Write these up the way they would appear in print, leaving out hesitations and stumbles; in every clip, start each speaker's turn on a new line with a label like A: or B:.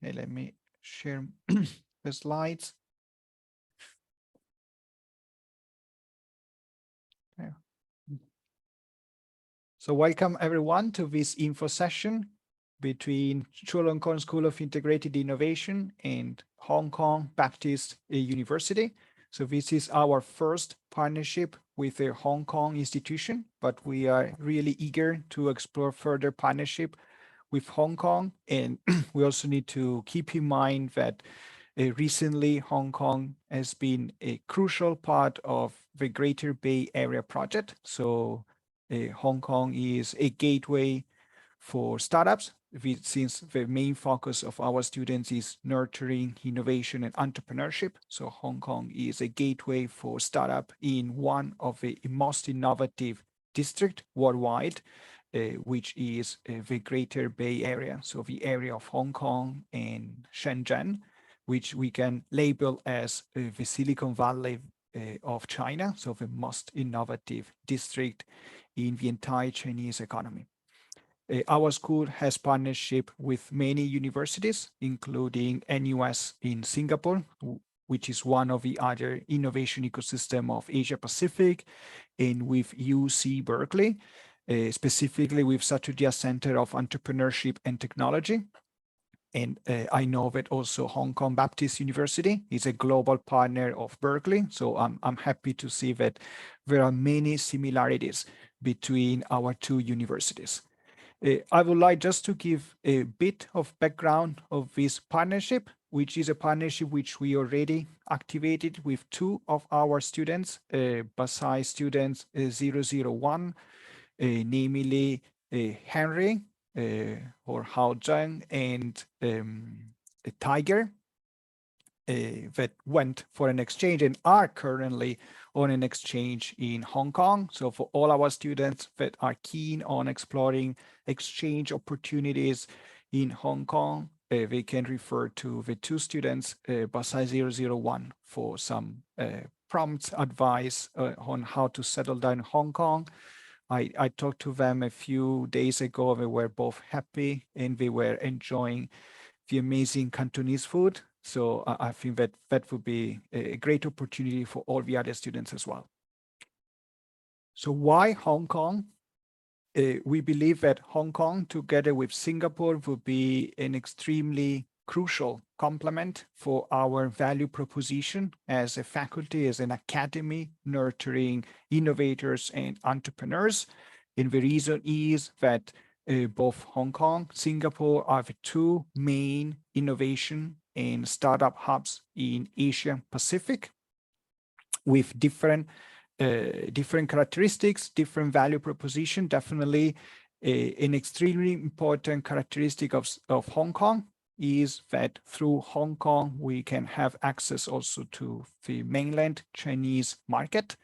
A: Okay, let me share the slides. Okay. So welcome everyone to this info session between Chulalongkorn School of Integrated Innovation and Hong Kong Baptist University. So this is our first partnership with a Hong Kong institution, but we are really eager to explore further partnership with Hong Kong. And we also need to keep in mind that recently Hong Kong has been a crucial part of the Greater Bay Area project. So Hong Kong is a gateway for startups, since the main focus of our students is nurturing innovation and entrepreneurship. So Hong Kong is a gateway for startup in one of the most innovative districts worldwide, which is the Greater Bay Area. So the area of Hong Kong and Shenzhen, which we can label as the Silicon Valley of China, so the most innovative district in the entire Chinese economy. Our school has partnership with many universities, including NUS in Singapore, which is one of the other innovation ecosystem of Asia Pacific, and with UC Berkeley, specifically with Saturdia Center of Entrepreneurship and Technology. And I know that also Hong Kong Baptist University is a global partner of Berkeley. So I'm happy to see that there are many similarities between our two universities. I would like just to give a bit of background of this partnership, which is a partnership which we already activated with two of our students, BSI students 001, namely Henry or Hao Zheng and Tiger, that went for an exchange and are currently on an exchange in Hong Kong. So for all our students that are keen on exploring exchange opportunities in Hong Kong, they can refer to the two students, BSI 001, for some prompt advice on how to settle down in Hong Kong. I talked to them a few days ago. They were both happy and they were enjoying the amazing Cantonese food. So I think that that would be a great opportunity for all the other students as well. So why Hong Kong? We believe that Hong Kong, together with Singapore, would be an extremely crucial complement for our value proposition as a faculty, as an academy, nurturing innovators and entrepreneurs. And the reason is that both Hong Kong, Singapore are the two main innovation and startup hubs in Asia Pacific, with different characteristics, different value proposition. Definitely an extremely important characteristic of Hong Kong is that through Hong Kong, we can have access also to the mainland Chinese market,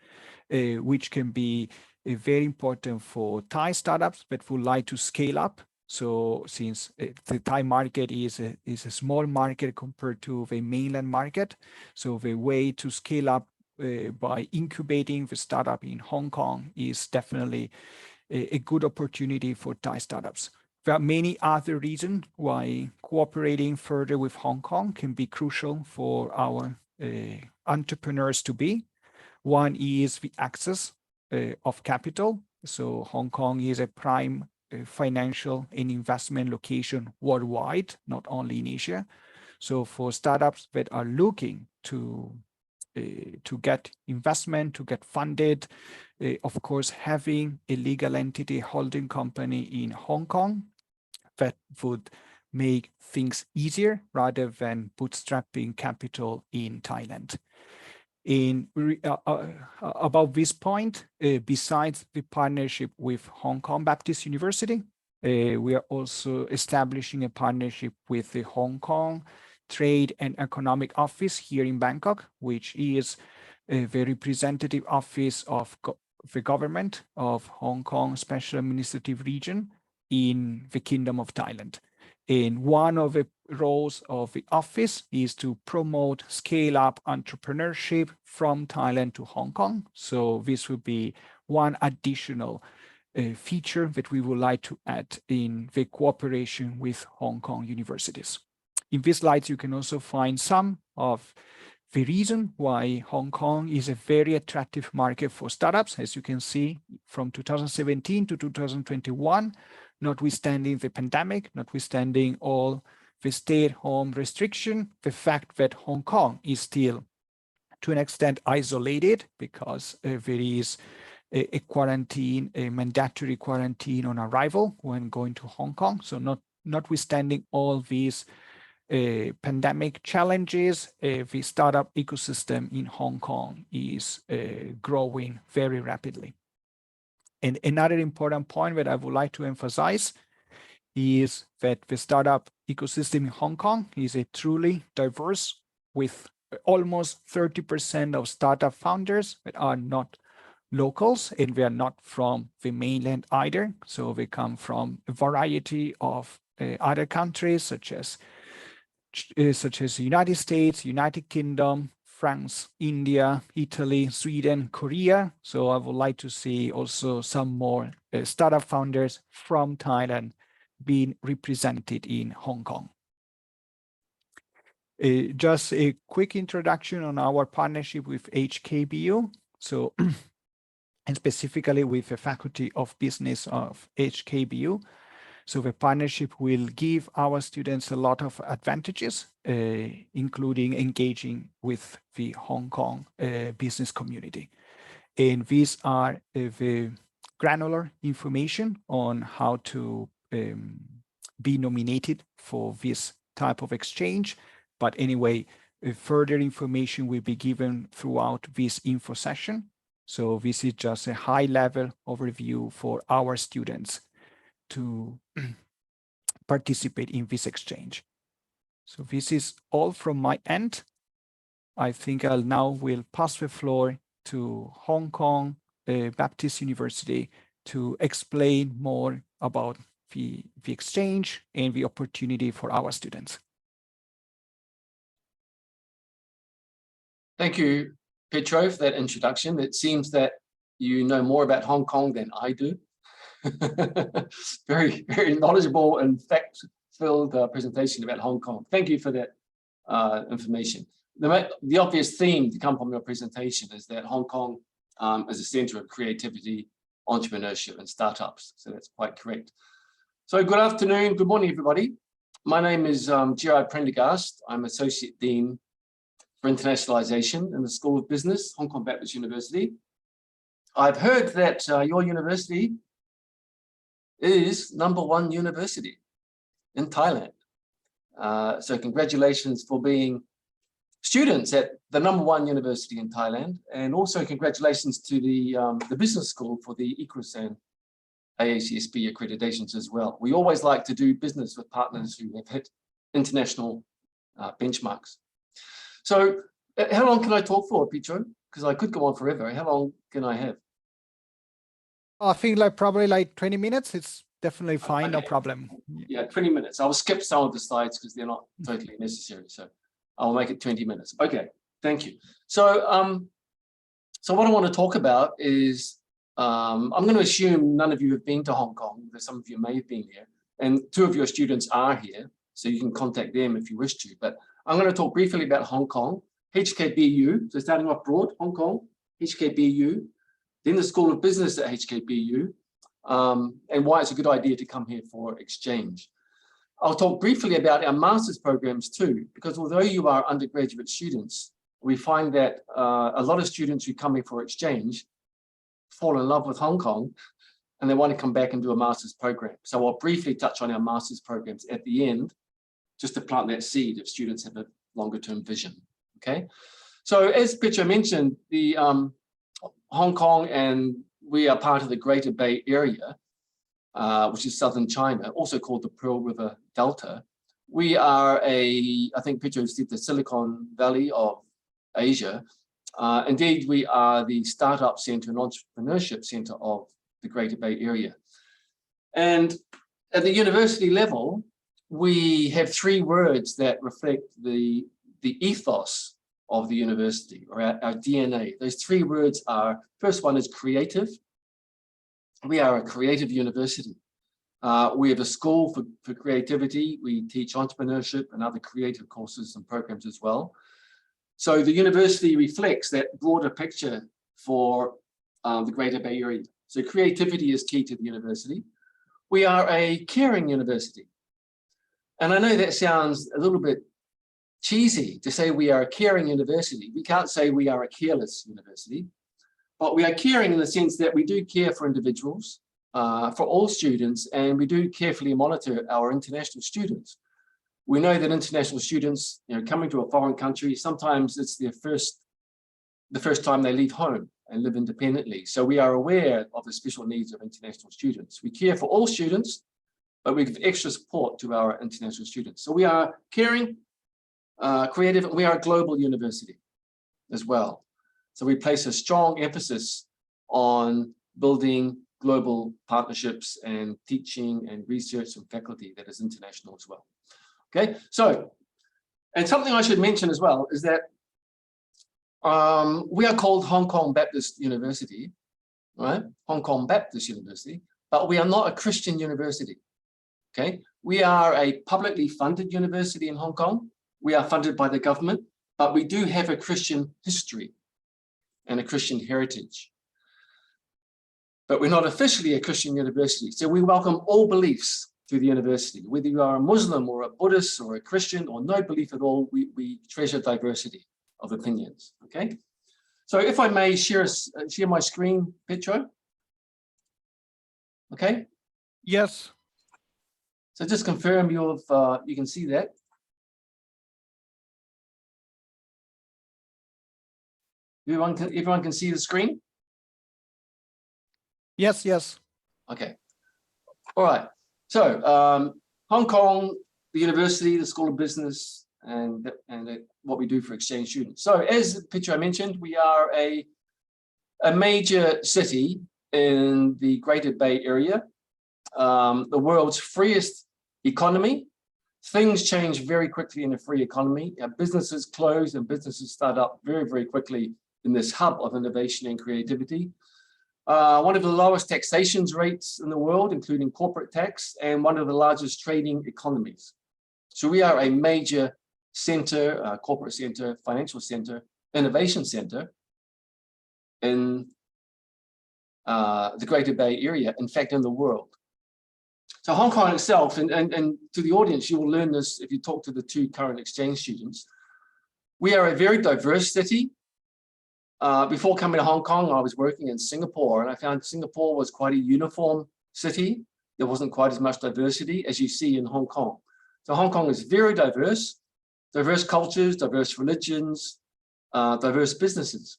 A: which can be very important for Thai startups that would like to scale up. So since the Thai market is a small market compared to the mainland market, so the way to scale up by incubating the startup in Hong Kong is definitely a good opportunity for Thai startups. There are many other reasons why cooperating further with Hong Kong can be crucial for our entrepreneurs to be. One is the access of capital. So Hong Kong is a prime financial and investment location worldwide, not only in Asia. So for startups that are looking to get investment, to get funded, of course, having a legal entity holding company in Hong Kong, that would make things easier rather than bootstrapping capital in Thailand. About this point, besides the partnership with Hong Kong Baptist University, we are also establishing a partnership with the Hong Kong Trade and Economic Office here in Bangkok, which is the representative office of the government of Hong Kong Special Administrative Region in the Kingdom of Thailand. And one of the roles of the office is to promote scale-up entrepreneurship from Thailand to Hong Kong. So this would be one additional feature that we would like to add in the cooperation with Hong Kong universities. in these slides, you can also find some of the reason why Hong Kong is a very attractive market for startups. As you can see, from 2017 to 2021, notwithstanding the pandemic, notwithstanding all the stay-at-home restriction, the fact that Hong Kong is still, to an extent, isolated because there is a quarantine, a mandatory quarantine on arrival when going to Hong Kong. So notwithstanding all these pandemic challenges, the startup ecosystem in Hong Kong is growing very rapidly. And another important point that I would like to emphasize is that the startup ecosystem in Hong Kong is a truly diverse, with almost 30% of startup founders that are not locals, and they are not from the mainland either. So they come from a variety of other countries, such as the United States, United Kingdom, France, India, Italy, Sweden, Korea. So I would like to see also some more startup founders from Thailand being represented in Hong Kong. Just a quick introduction on our partnership with HKBU. So, and specifically with the Faculty of Business of HKBU. So the partnership will give our students a lot of advantages, including engaging with the Hong Kong business community. And these are the granular information on how to be nominated for this type of exchange. But anyway, further information will be given throughout this info session. So this is just a high-level overview for our students to participate in this exchange. So this is all from my end. I think I'll now will pass the floor to Hong Kong Baptist University to explain more about the exchange and the opportunity for our students.
B: Thank you, Petro, for that introduction. It seems that you know more about Hong Kong than I do. Very, very knowledgeable and fact-filled presentation about Hong Kong. Thank you for that information. The obvious theme to come from your presentation is that Hong Kong is a center of creativity, entrepreneurship, and startups. So that's quite correct. So good afternoon, good morning, everybody. My name is Gerard Prendergast. I'm Associate Dean for Internationalization in the School of Business, Hong Kong Baptist University. I've heard that your university is #1 university in Thailand. So congratulations for being students at the #1 university in Thailand, and also congratulations to the business school for the ICRUS and AACSB accreditations as well. We always like to do business with partners who have hit international benchmarks. So how long can I talk for, Petro? Because I could go on forever. How long can I have?
A: I think probably 20 minutes. It's definitely fine, okay. No problem.
B: Yeah, 20 minutes. I'll skip some of the slides because they're not totally necessary. So I'll make it 20 minutes. Okay, thank you. So, so what I want to talk about is, I'm going to assume none of you have been to Hong Kong. Some of you may have been here, and 2 of your students are here, so you can contact them if you wish to. But I'm going to talk briefly about Hong Kong, HKBU. So starting off broad, Hong Kong, HKBU. Then the School of Business at HKBU, and why it's a good idea to come here for exchange. I'll talk briefly about our master's programs too, because although you are undergraduate students, we find that a lot of students who come here for exchange fall in love with Hong Kong and they want to come back and do a master's program. So I'll briefly touch on our master's programs at the end, just to plant that seed if students have a longer term vision, okay? So as Petro mentioned, the Hong Kong, and we are part of the Greater Bay Area, which is southern China, also called the Pearl River Delta. We are I think Petro said, the Silicon Valley of Asia. Indeed, we are the startup center and entrepreneurship center of the Greater Bay Area. And at the university level, we have 3 words that reflect the ethos of the university, or our DNA. Those 3 words are, first one is creative. We are a creative university. We have a school for creativity. We teach entrepreneurship and other creative courses and programs as well. So the university reflects that broader picture for the Greater Bay Area. So creativity is key to the university. We are a caring university. And I know that sounds a little bit cheesy to say we are a caring university. We can't say we are a careless university, but we are caring in the sense that we do care for individuals, for all students, and we do carefully monitor our international students. We know that international students, coming to a foreign country, sometimes it's the first time they leave home and live independently. So we are aware of the special needs of international students. We care for all students, but we give extra support to our international students. So we are caring, creative, and we are a global university as well. So we place a strong emphasis on building global partnerships and teaching and research and faculty that is international as well. Okay, so, and something I should mention as well is that we are called Hong Kong Baptist University, right? Hong Kong Baptist University, but we are not a Christian university, okay? We are a publicly funded university in Hong Kong. We are funded by the government, but we do have a Christian history and a Christian heritage. But we're not officially a Christian university, so we welcome all beliefs to the university. Whether you are a Muslim or a Buddhist or a Christian or no belief at all, we treasure diversity of opinions, okay? So if I may share my screen, Petro? Okay?
A: Yes.
B: So just confirm you can see that. Everyone can see the screen?
A: Yes, yes.
B: Okay. All right. So Hong Kong, the university, the School of Business, and what we do for exchange students. So as Petro mentioned, we are a major city in the Greater Bay Area, the world's freest economy. Things change very quickly in a free economy. Businesses close and businesses start up very, very quickly in this hub of innovation and creativity. One of the lowest taxation rates in the world, including corporate tax, and one of the largest trading economies. So we are a major center, corporate center, financial center, innovation center in the Greater Bay Area, in fact, in the world. So Hong Kong itself, and to the audience, you will learn this if you talk to the two current exchange students. We are a very diverse city. Before coming to Hong Kong, I was working in Singapore, and I found Singapore was quite a uniform city. There wasn't quite as much diversity as you see in Hong Kong. So Hong Kong is very diverse cultures, diverse religions, diverse businesses.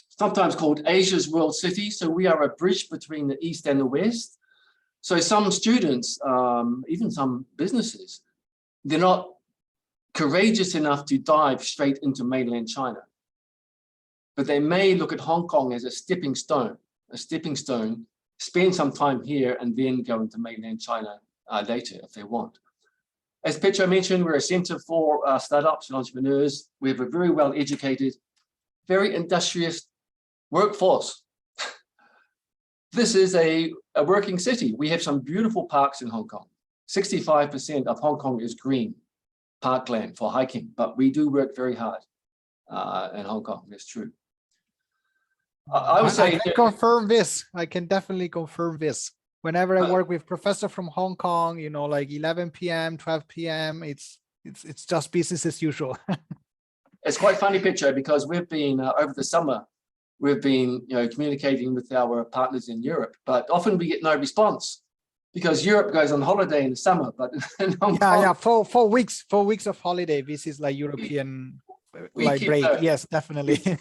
B: Sometimes called Asia's World City. So we are a bridge between the East and the West. So some students, even some businesses, they're not courageous enough to dive straight into mainland China. But they may look at Hong Kong as a stepping stone, spend some time here and then go into mainland China later if they want. As Petro mentioned, we're a center for startups and entrepreneurs. We have a very well-educated, very industrious workforce. This is a working city. We have some beautiful parks in Hong Kong. 65% of Hong Kong is green parkland for hiking, but we do work very hard in Hong Kong, that's true. I would say—
A: I can confirm this. I can definitely confirm this. Whenever I work with professor from Hong Kong, like 11 p.m., 12 p.m., it's just business as usual.
B: It's quite funny, Petro, because we've been over the summer, we've been communicating with our partners in Europe, but often we get no response because Europe goes on holiday in the summer, but in Hong Kong,
A: yeah, 4 weeks of holiday. This is like European like break. Yes, definitely.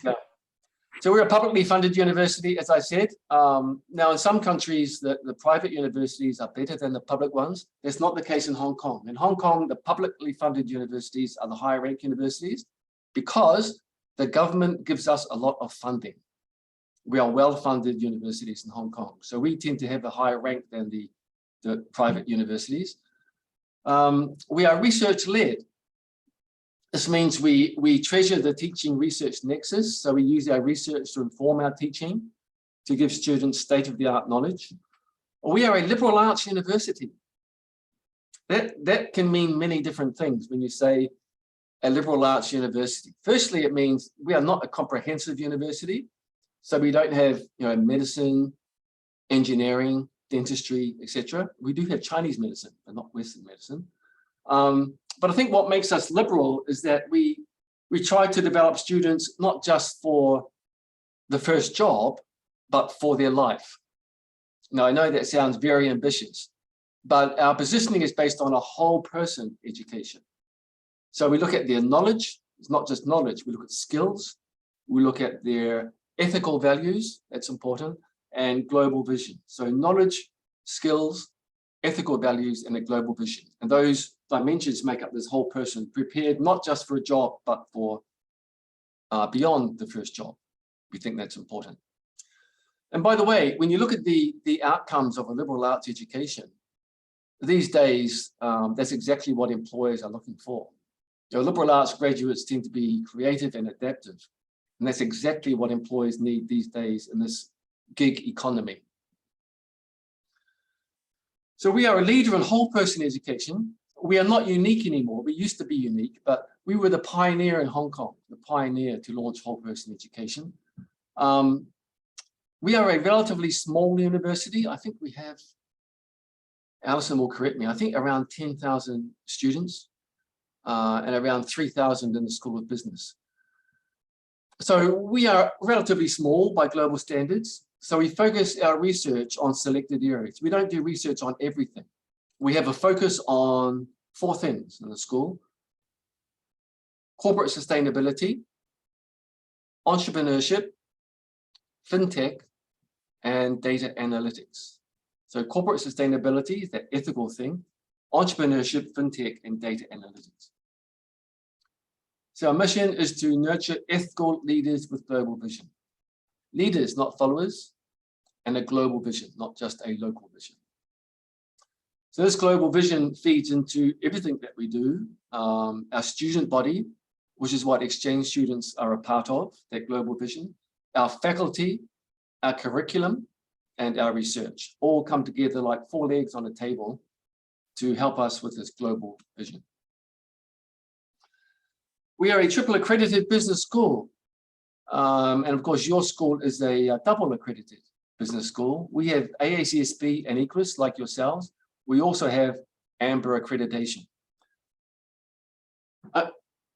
B: So we're a publicly funded university, as I said. Now, in some countries, the private universities are better than the public ones. That's not the case in Hong Kong. In Hong Kong, the publicly funded universities are the higher ranked universities because the government gives us a lot of funding. We are well-funded universities in Hong Kong. So we tend to have a higher rank than the private universities. We are research-led. This means we treasure the teaching research nexus. So we use our research to inform our teaching, to give students state-of-the-art knowledge. We are a liberal arts university. That can mean many different things when you say a liberal arts university. Firstly, it means we are not a comprehensive university. So we don't have, medicine, engineering, dentistry, etc. We do have Chinese medicine, but not Western medicine. But I think what makes us liberal is that we try to develop students not just for the first job, but for their life. Now, I know that sounds very ambitious, but our positioning is based on a whole person education. So we look at their knowledge. It's not just knowledge. We look at skills. We look at their ethical values. That's important. And global vision. So knowledge, skills, ethical values, and a global vision. And those dimensions make up this whole person, prepared not just for a job, but for beyond the first job. We think that's important. And by the way, when you look at the outcomes of a liberal arts education, these days, that's exactly what employers are looking for. Liberal arts graduates tend to be creative and adaptive. And that's exactly what employers need these days in this gig economy. So we are a leader in whole person education. We are not unique anymore. We used to be unique, but we were the pioneer in Hong Kong, the pioneer to launch whole person education. We are a relatively small university. I think we have, Alison will correct me, I think around 10,000 students and around 3,000 in the School of Business. So we are relatively small by global standards. So we focus our research on selected areas. We don't do research on everything. We have a focus on 4 things in the school: corporate sustainability, entrepreneurship, fintech, and data analytics. So corporate sustainability is that ethical thing, entrepreneurship, fintech, and data analytics. So our mission is to nurture ethical leaders with global vision. Leaders, not followers, and a global vision, not just a local vision. So this global vision feeds into everything that we do. Our student body, which is what exchange students are a part of, that global vision. Our faculty, our curriculum, and our research all come together like 4 legs on a table to help us with this global vision. We are a triple accredited business school. And of course, your school is a double accredited business school. We have AACSB and EQUIS like yourselves. We also have Amber accreditation.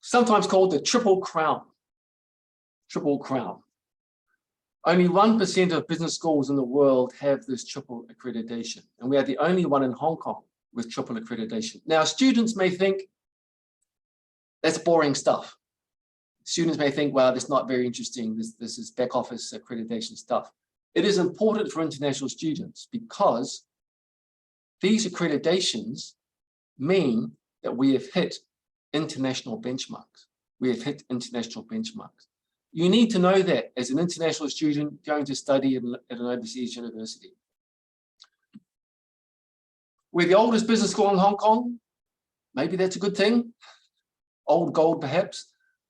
B: Sometimes called the Triple Crown. Triple Crown. Only 1% of business schools in the world have this triple accreditation. And we are the only one in Hong Kong with triple accreditation. Now, students may think that's boring stuff. Students may think, wow, that's not very interesting. This is back office accreditation stuff. It is important for international students because these accreditations mean that we have hit international benchmarks. We have hit international benchmarks. You need to know that as an international student going to study at an overseas university. We're the oldest business school in Hong Kong. Maybe that's a good thing. Old gold, perhaps.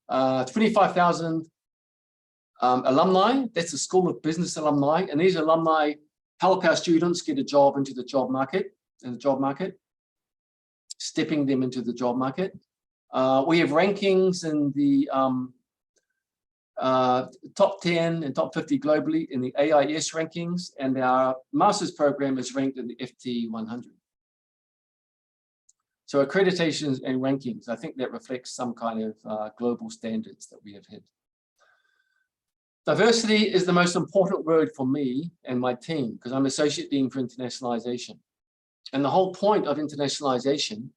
B: 25,000 alumni. That's the School of Business alumni. And these alumni help our students get a job into the job market, stepping them into the job market. We have rankings in the top 10 and top 50 globally in the AIS rankings, and our master's program is ranked in the FT 100. So accreditations and rankings, I think that reflects some kind of global standards that we have hit. Diversity is the most important word for me and my team because I'm Associate Dean for Internationalization. And the whole point of internationalization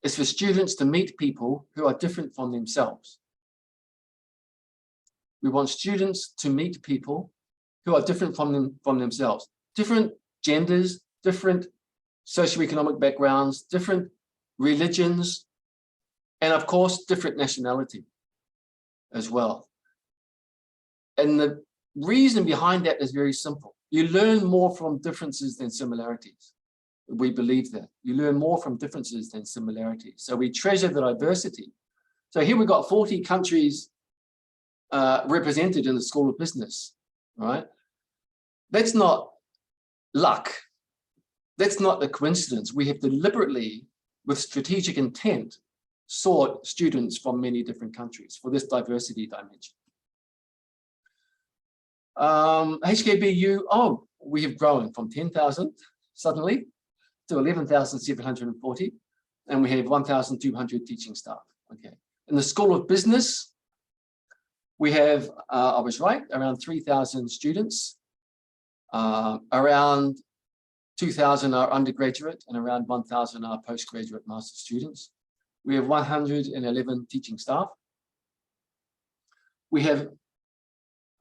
B: is for students to meet people who are different from themselves. We want students to meet people who are different from themselves. Different genders, different socioeconomic backgrounds, different religions, and of course, different nationality as well. And the reason behind that is very simple. You learn more from differences than similarities. We believe that. You learn more from differences than similarities. So we treasure the diversity. So here we've got 40 countries represented in the School of Business, right? That's not luck. That's not a coincidence. We have deliberately, with strategic intent, sought students from many different countries for this diversity dimension. HKBU, oh, we have grown from 10,000 suddenly to 11,740, and we have 1,200 teaching staff. Okay. In the School of Business, we have, I was right, around 3,000 students, around 2,000 are undergraduate and around 1,000 are postgraduate master's students. We have 111 teaching staff. We have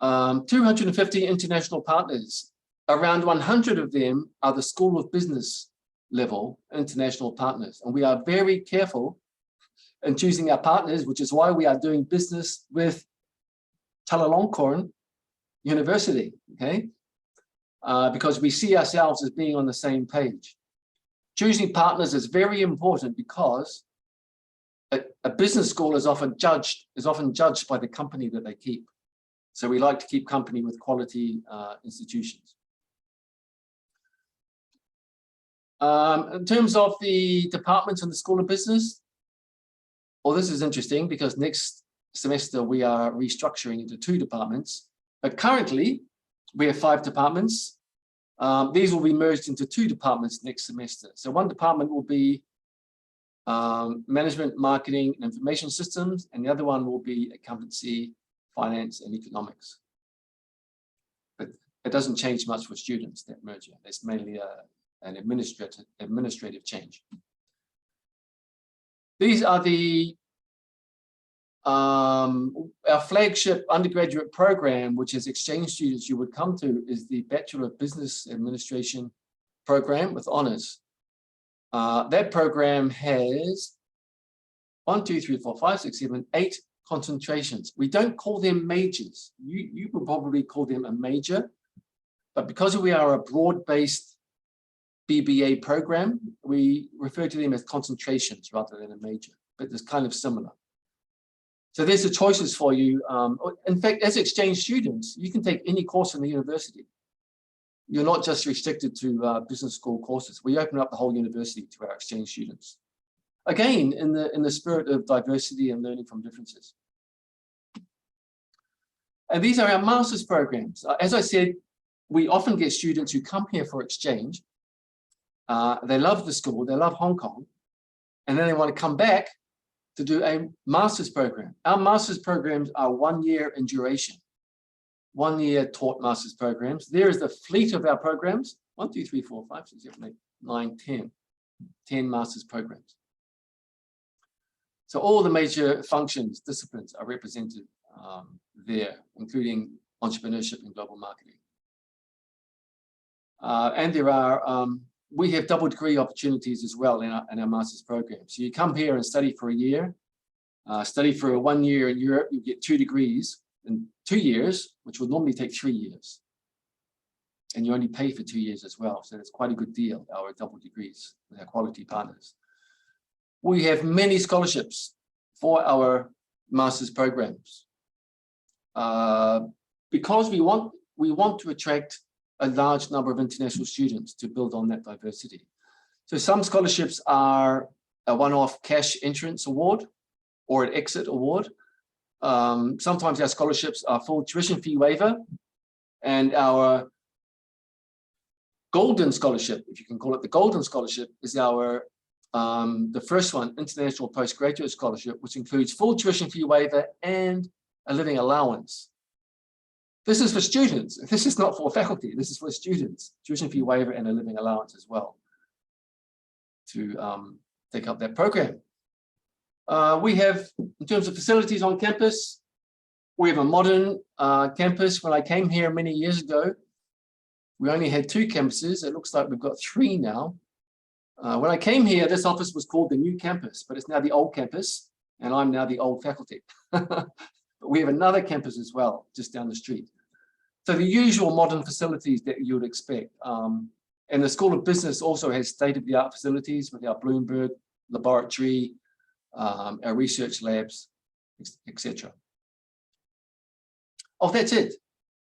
B: 250 international partners. Around 100 of them are the School of Business level international partners. And we are very careful in choosing our partners, which is why we are doing business with Chulalongkorn University, okay? Because we see ourselves as being on the same page. Choosing partners is very important because a business school is often judged by the company that they keep. So we like to keep company with quality institutions. In terms of the departments in the School of Business, well, this is interesting because next semester we are restructuring into 2 departments, but currently we have 5 departments. These will be merged into 2 departments next semester. So one department will be management, marketing, and information systems, and the other one will be accountancy, finance, and economics. But it doesn't change much for students, that merger. It's mainly an administrative change. These are our flagship undergraduate program, which is exchange students you would come to, is the Bachelor of Business Administration program with honors. That program has 1, 2, 3, 4, 5, 6, 7, 8 concentrations. We don't call them majors. You would probably call them a major, but because we are a broad-based BBA program, we refer to them as concentrations rather than a major, but it's kind of similar. So there's the choices for you. In fact, as exchange students, you can take any course in the university. You're not just restricted to business school courses. We open up the whole university to our exchange students. Again, in the spirit of diversity and learning from differences. And these are our master's programs. As I said, we often get students who come here for exchange. They love the school, they love Hong Kong, and then they want to come back to do a master's program. Our master's programs are 1 year in duration. 1 year taught master's programs. There is the fleet of our programs. 1, 2, 3, 4, 5, 6, 7, 8, 9, 10. 10 master's programs. So all the major functions, disciplines are represented there, including entrepreneurship and global marketing. And there are, we have double degree opportunities as well in our master's program. So you come here and study for a year, study for 1 year in Europe, you get 2 degrees in 2 years, which would normally take 3 years. And you only pay for 2 years as well. So it's quite a good deal, our double degrees with our quality partners. We have many scholarships for our master's programs. Because we want to attract a large number of international students to build on that diversity. So some scholarships are a one-off cash entrance award or an exit award. Sometimes our scholarships are full tuition fee waiver, and our golden scholarship, if you can call it the golden scholarship, is our the first one, international postgraduate scholarship, which includes full tuition fee waiver and a living allowance. This is for students. This is not for faculty. This is for students. Tuition fee waiver and a living allowance as well to take up that program. We have, in terms of facilities on campus, we have a modern campus. When I came here many years ago, we only had 2 campuses. It looks like we've got 3 now. When I came here, this office was called the new campus, but it's now the old campus, and I'm now the old faculty. But we have another campus as well, just down the street. So the usual modern facilities that you would expect. And the School of Business also has state-of-the-art facilities with our Bloomberg laboratory, our research labs, etc. Oh, that's it.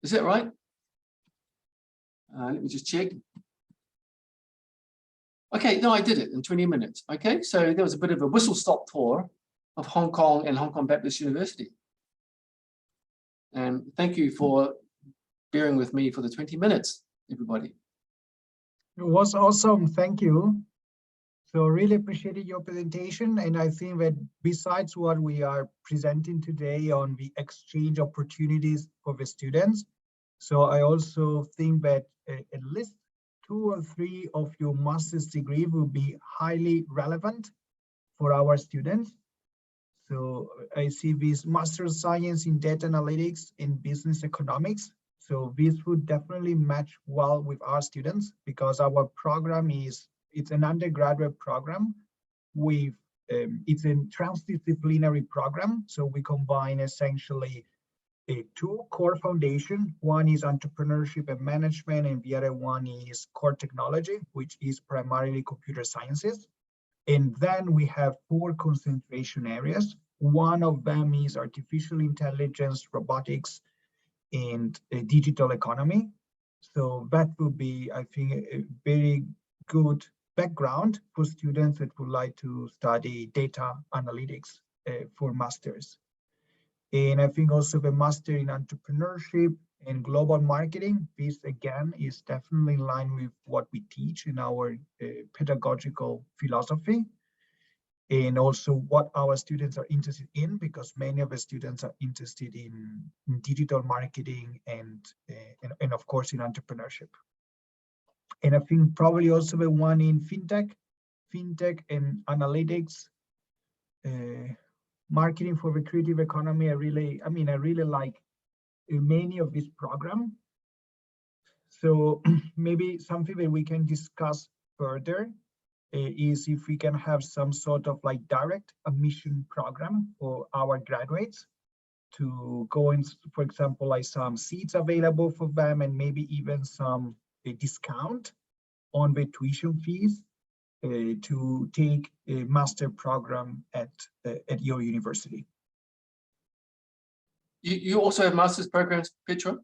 B: Is that right? Let me just check. Okay, no, I did it in 20 minutes. Okay, so there was a bit of a whistle-stop tour of Hong Kong and Hong Kong Baptist University. And thank you for bearing with me for the 20 minutes, everybody.
A: It was awesome. Thank you. So really appreciated your presentation. And I think that besides what we are presenting today on the exchange opportunities for the students, so I also think that at least 2 or 3 of your master's degree will be highly relevant for our students. So I see this Master of Science in Data Analytics and Business Economics. So this would definitely match well with our students because our program it's an undergraduate program with, it's a transdisciplinary program. So we combine essentially 2 core foundation. One is entrepreneurship and management, and the other one is core technology, which is primarily computer sciences. And then we have 4 concentration areas. One of them is artificial intelligence, robotics, and a digital economy. So that would be, I think, a very good background for students that would like to study data analytics for masters. And I think also the master in entrepreneurship and global marketing, this again is definitely in line with what we teach in our pedagogical philosophy, and also what our students are interested in, because many of the students are interested in digital marketing and of course in entrepreneurship. And I think probably also the one in fintech and analytics, marketing for the creative economy. I really like many of this program. So maybe something that we can discuss further is if we can have some sort of like direct admission program for our graduates to go in, for example, like some seats available for them, and maybe even some discount on the tuition fees to take a master program at your university.
B: You also have master's programs, Petra?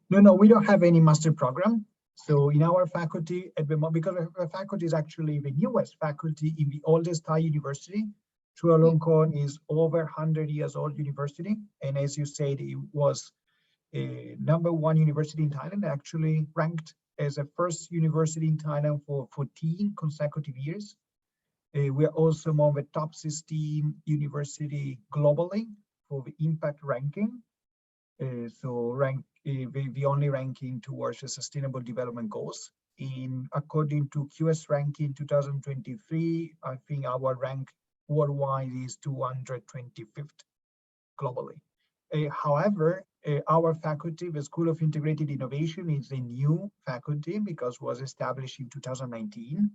A: No, we don't have any master program. So in our faculty, at the moment, because our faculty is actually the newest faculty in the oldest Thai university. Chulalongkorn is over 100 years old university. And as you said, it was a #1 university in Thailand, actually ranked as a first university in Thailand for 14 consecutive years. We are also among the top 16 university globally for the impact ranking. So the only ranking towards the Sustainable Development Goals. According to QS ranking 2023, I think our rank worldwide is 225th globally. However, our faculty, the School of Integrated Innovation, is a new faculty because it was established in 2019.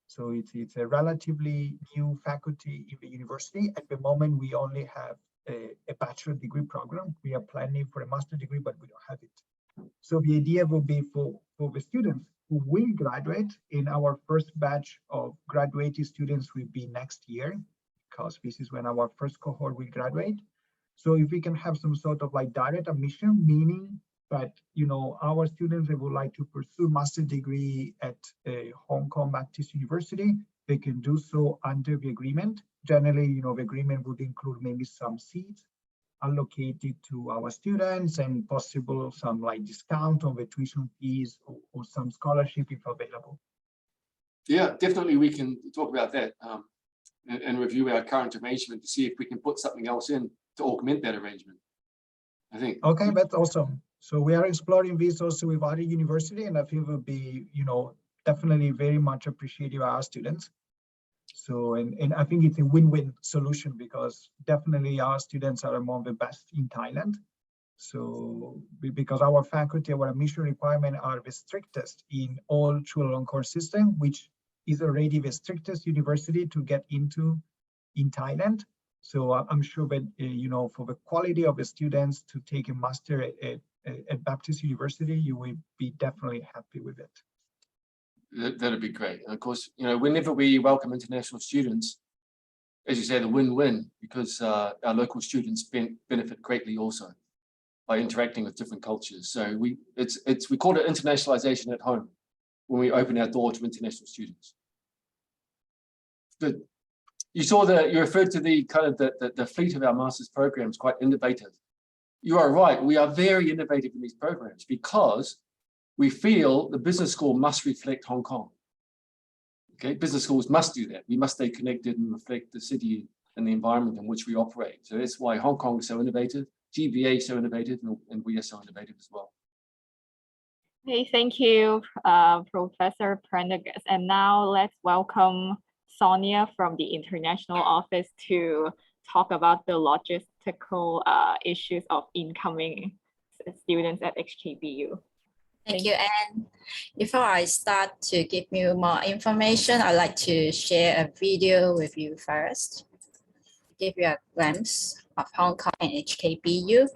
A: So it's a relatively new faculty in the university. At the moment, we only have a bachelor degree program. We are planning for a master degree, but we don't have it. So the idea will be for the students who will graduate, in our first batch of graduating students will be next year, because this is when our first cohort will graduate. So if we can have some sort of like direct admission, meaning that, you know, our students that would like to pursue master degree at Hong Kong Baptist University, they can do so under the agreement. Generally, you know, the agreement would include maybe some seats allocated to our students and possible some like discount on the tuition fees or some scholarship if available.
B: Yeah, definitely we can talk about that and review our current arrangement to see if we can put something else in to augment that arrangement, I think.
A: Okay, that's awesome. So we are exploring this also with other university, and I think it will be, you know, definitely very much appreciated by our students. So, and I think it's a win-win solution because definitely our students are among the best in Thailand. So because our faculty, our admission requirements are the strictest in all Chulalongkorn system, which is already the strictest university to get into in Thailand. So I'm sure that, you know, for the quality of the students to take a master at Baptist University, you will be definitely happy with it.
B: That'd be great. And of course, you know, whenever we welcome international students, as you said, a win-win, because our local students benefit greatly also by interacting with different cultures. So we call it internationalization at home when we open our door to international students. you saw that you referred to the kind of the fleet of our master's programs, quite innovative. You are right. We are very innovative in these programs because we feel the business school must reflect Hong Kong. Okay, business schools must do that. We must stay connected and reflect the city and the environment in which we operate. So that's why Hong Kong is so innovative, GBA is so innovative, and we are so innovative as well.
C: Okay, thank you, Professor Prendergast. And now let's welcome Sonia from the International Office to talk about the logistical issues of incoming students at HKBU.
D: Thank you, Anne. Before I start to give you more information, I'd like to share a video with you first. Give you a glimpse of Hong Kong and HKBU.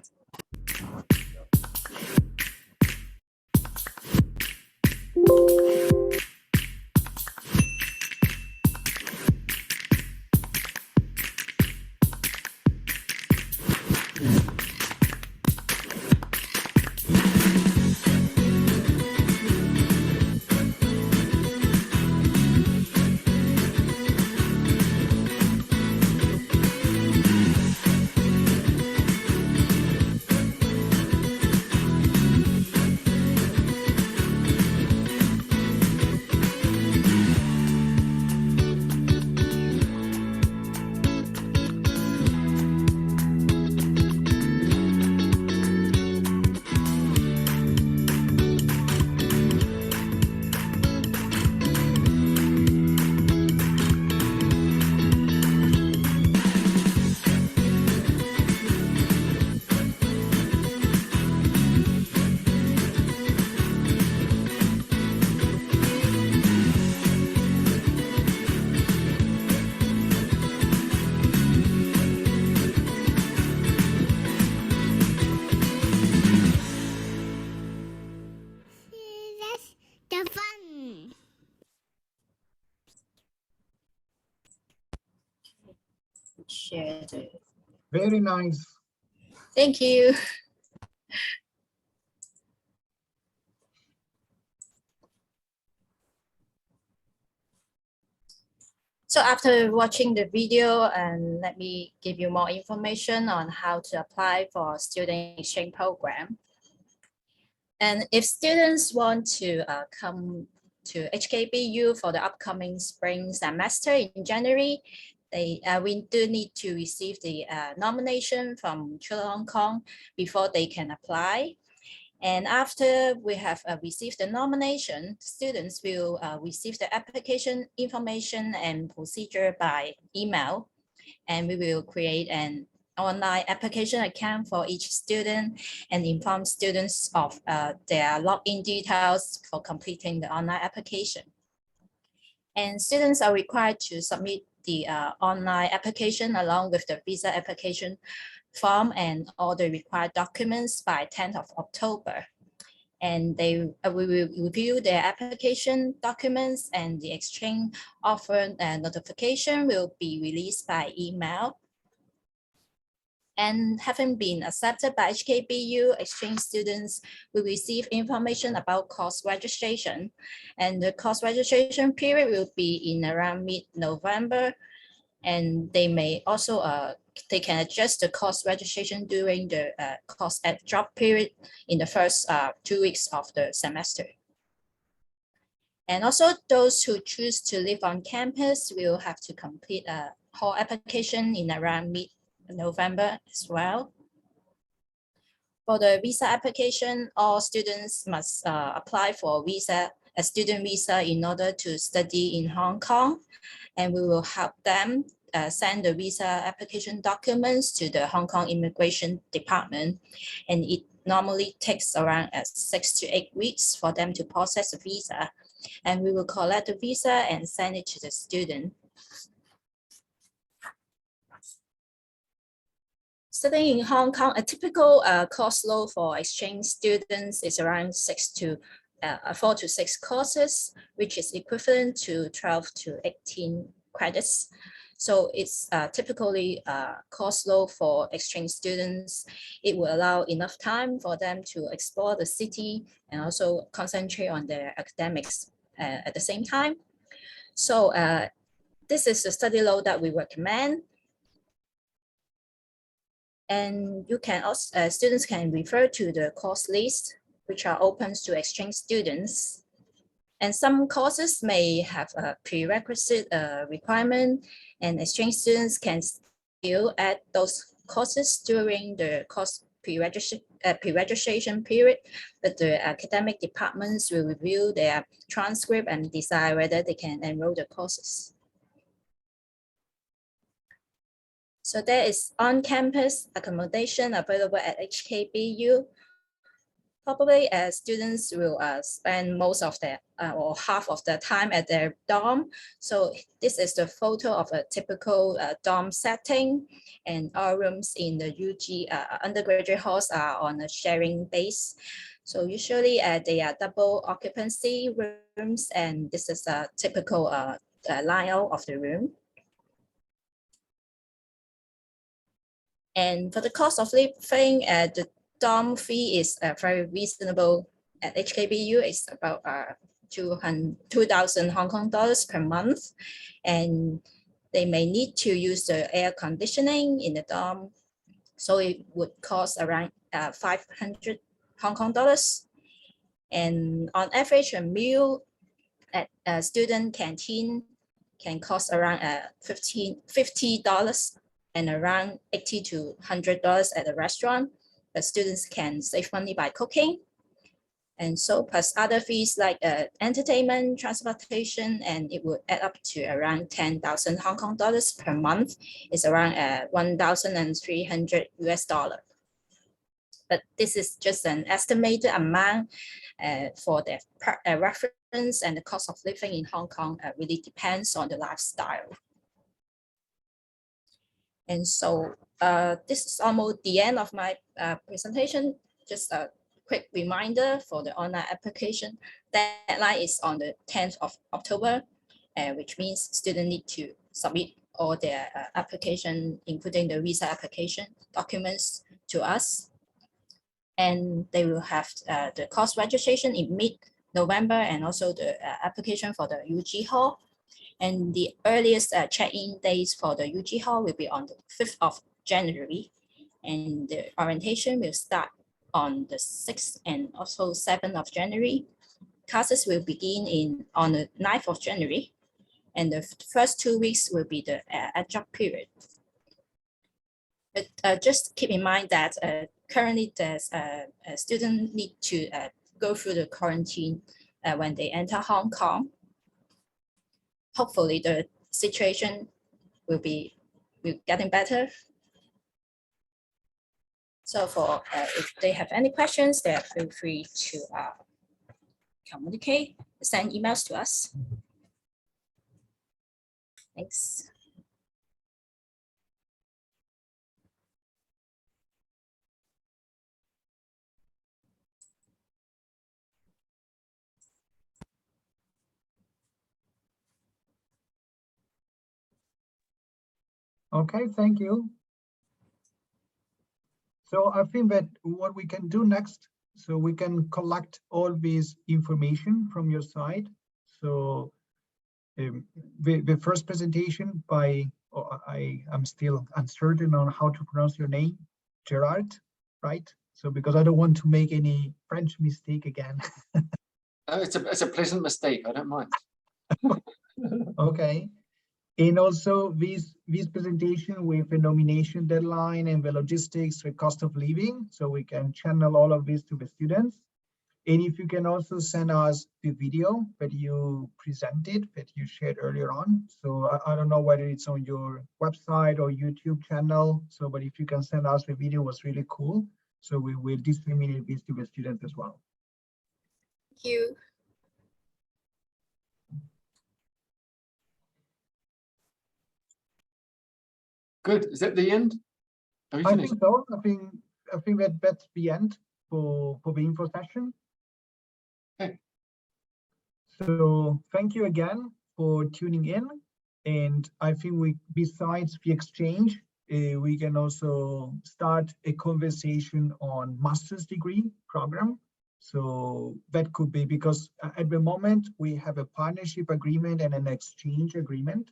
D: Share the...
A: Very nice.
D: Thank you. So after watching the video, and let me give you more information on how to apply for student exchange program. And if students want to come to HKBU for the upcoming spring semester in January, we do need to receive the nomination from Chula Hong Kong before they can apply. And after we have received the nomination, students will receive the application information and procedure by email. And we will create an online application account for each student and inform students of their login details for completing the online application. And students are required to submit the online application along with the visa application form and all the required documents by 10th of October. And we will review their application documents, and the exchange offer notification will be released by email. And having been accepted by HKBU, exchange students will receive information about course registration. And the course registration period will be in around mid-November. And they may also, they can adjust the course registration during the course at drop period in the first 2 weeks of the semester. And also those who choose to live on campus will have to complete a whole application in around mid-November as well. For the visa application, all students must apply for a student visa in order to study in Hong Kong. And we will help them send the visa application documents to the Hong Kong Immigration Department. And it normally takes around 6 to 8 weeks for them to process the visa. And we will collect the visa and send it to the student. Studying in Hong Kong, a typical course load for exchange students is around 4 to 6 courses, which is equivalent to 12 to 18 credits. So it's typically course load for exchange students. It will allow enough time for them to explore the city and also concentrate on their academics at the same time. So this is the study load that we recommend. And you can also, students can refer to the course list, which are open to exchange students. And some courses may have a prerequisite requirement, and exchange students can still add those courses during the course pre-registration period, but the academic departments will review their transcript and decide whether they can enroll the courses. So there is on-campus accommodation available at HKBU. Probably students will spend most of their or half of the time at their dorm. So this is the photo of a typical dorm setting, and our rooms in the UG undergraduate halls are on a sharing base. So usually they are double occupancy rooms, and this is a typical layout of the room. And for the cost of living, the dorm fee is very reasonable at HKBU. It's about 2,000 Hong Kong dollars per month. And they may need to use the air conditioning in the dorm. So it would cost around 500 Hong Kong dollars. And on average, a meal at a student canteen can cost around $50 and around $80 to $100 at a restaurant. The students can save money by cooking. And so plus other fees like entertainment, transportation, and it would add up to around 10,000 Hong Kong dollars per month. It's around 1,300 US dollar. But this is just an estimated amount for the reference, and the cost of living in Hong Kong really depends on the lifestyle. And so this is almost the end of my presentation. Just a quick reminder for the online application. Deadline is on the 10th of October, which means students need to submit all their application, including the visa application documents to us. And they will have the course registration in mid-November, and also the application for the UG Hall. And the earliest check-in dates for the UG Hall will be on the 5th of January. And the orientation will start on the 6th and also 7th of January. Classes will begin on the 9th of January. And the first 2 weeks will be the adjunct period. But just keep in mind that currently there's a student need to go through the quarantine when they enter Hong Kong. Hopefully the situation will be getting better. So for if they have any questions, they feel free to communicate, send emails to us. Thanks.
A: Okay, thank you. So I think that what we can do next, so we can collect all this information from your side. So the first presentation by, I'm still uncertain on how to pronounce your name, Gerard, right? So because I don't want to make any French mistake again.
B: It's a pleasant mistake. I don't mind.
A: Okay. And also this presentation with the nomination deadline and the logistics, the cost of living, so we can channel all of this to the students. And if you can also send us the video that you presented, that you shared earlier on. So I don't know whether it's on your website or YouTube channel. So, but if you can send us the video, was really cool. So we will disseminate this to the students as well.
D: Thank you.
B: Good. Is that the end? Are you
A: I
B: finished?
A: think so. I think that that's the end for the info session.
B: Okay.
A: So thank you again for tuning in. And I think we, besides the exchange, we can also start a conversation on master's degree program. So that could be, because at the moment we have a partnership agreement and an exchange agreement.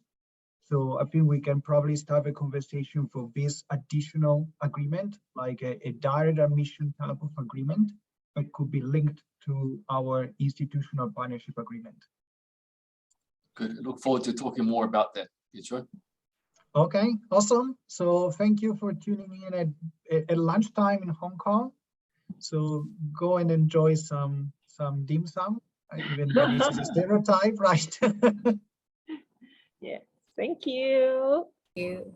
A: So I think we can probably start a conversation for this additional agreement, like a direct admission type of agreement that could be linked to our institutional partnership agreement.
B: Good. I look forward to talking more about that. Pietro.
A: Okay, awesome. So thank you for tuning in at lunchtime in Hong Kong. So go and enjoy some dim sum, even though this is a stereotype, right?
C: Yeah. Thank you.
D: You.